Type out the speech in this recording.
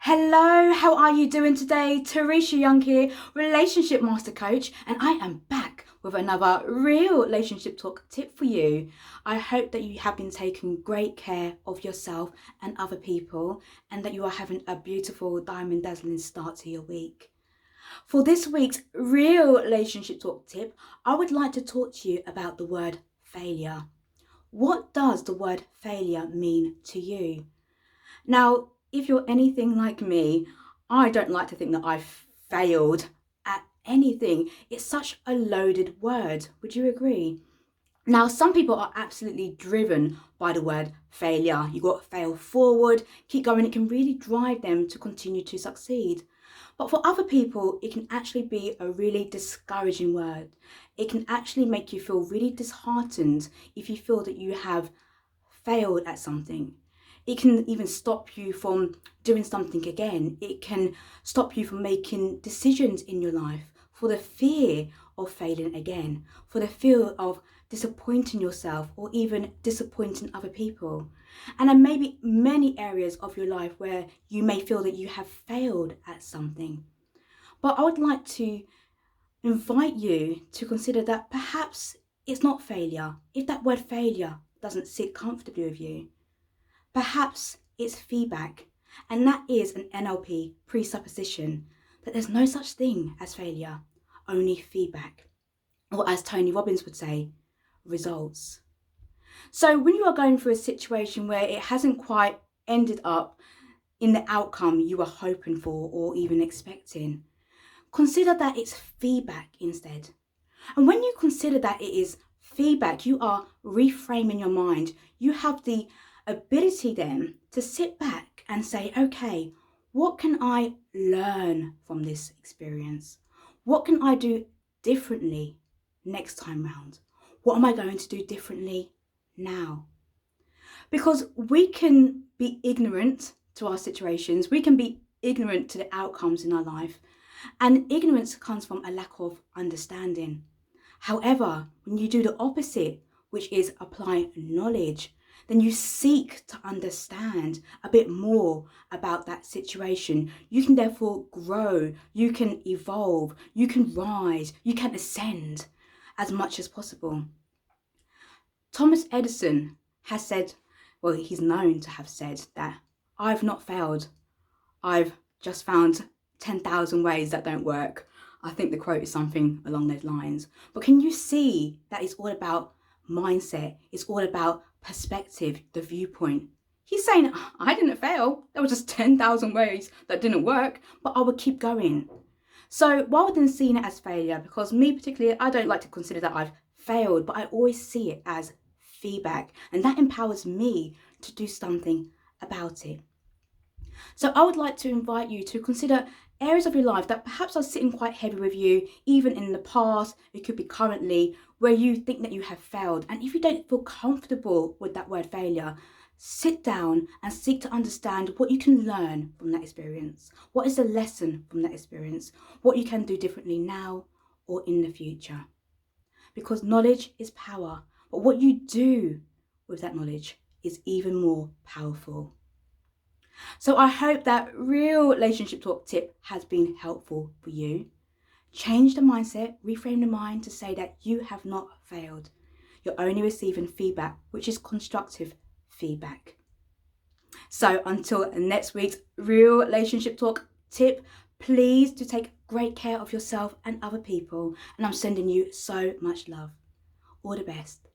Hello, how are you doing today? Teresha Young here, relationship master coach, and I am back with another real relationship talk tip for you. I hope that you have been taking great care of yourself and other people, and that you are having a beautiful diamond dazzling start to your week. For this week's real relationship talk tip, I would like to talk to you about the word failure. What does the word failure mean to you? Now, if you're anything like me, I don't like to think that I've failed at anything. It's such a loaded word. Would you agree? Now, some people are absolutely driven by the word failure. You got to fail forward, keep going. It can really drive them to continue to succeed. But for other people, it can actually be a really discouraging word. It can actually make you feel really disheartened if you feel that you have failed at something. It can even stop you from doing something again. It can stop you from making decisions in your life for the fear of failing again, for the fear of disappointing yourself or even disappointing other people. And there may be many areas of your life where you may feel that you have failed at something. But I would like to invite you to consider that perhaps it's not failure. If that word failure doesn't sit comfortably with you, perhaps it's feedback, and that is an NLP presupposition that there's no such thing as failure, only feedback, or as Tony Robbins would say, results. So when you are going through a situation where it hasn't quite ended up in the outcome you were hoping for or even expecting, consider that it's feedback instead. And when you consider that it is feedback, you are reframing your mind. You have the ability then to sit back and say, okay, what can I learn from this experience? What can I do differently next time round? What am I going to do differently now? Because we can be ignorant to our situations, we can be ignorant to the outcomes in our life, and ignorance comes from a lack of understanding. However, when you do the opposite, which is apply knowledge, then you seek to understand a bit more about that situation. You can therefore grow, you can evolve, you can rise, you can ascend as much as possible. Thomas Edison has said, well, he's known to have said that I've not failed. I've just found 10,000 ways that don't work. I think the quote is something along those lines. But can you see that it's all about mindset? It's all about perspective, the viewpoint. He's saying, I didn't fail. There were just 10,000 ways that didn't work, but I would keep going. So rather than seeing it as failure, because me particularly, I don't like to consider that I've failed, but I always see it as feedback. And that empowers me to do something about it. So I would like to invite you to consider areas of your life that perhaps are sitting quite heavy with you, even in the past, it could be currently, where you think that you have failed. And if you don't feel comfortable with that word failure, sit down and seek to understand what you can learn from that experience. What is the lesson from that experience? What you can do differently now or in the future. Because knowledge is power, but what you do with that knowledge is even more powerful. So I hope that real relationship talk tip has been helpful for you. Change the mindset, reframe the mind to say that you have not failed. You're only receiving feedback, which is constructive feedback. So until next week's real relationship talk tip, please do take great care of yourself and other people. And I'm sending you so much love. All the best.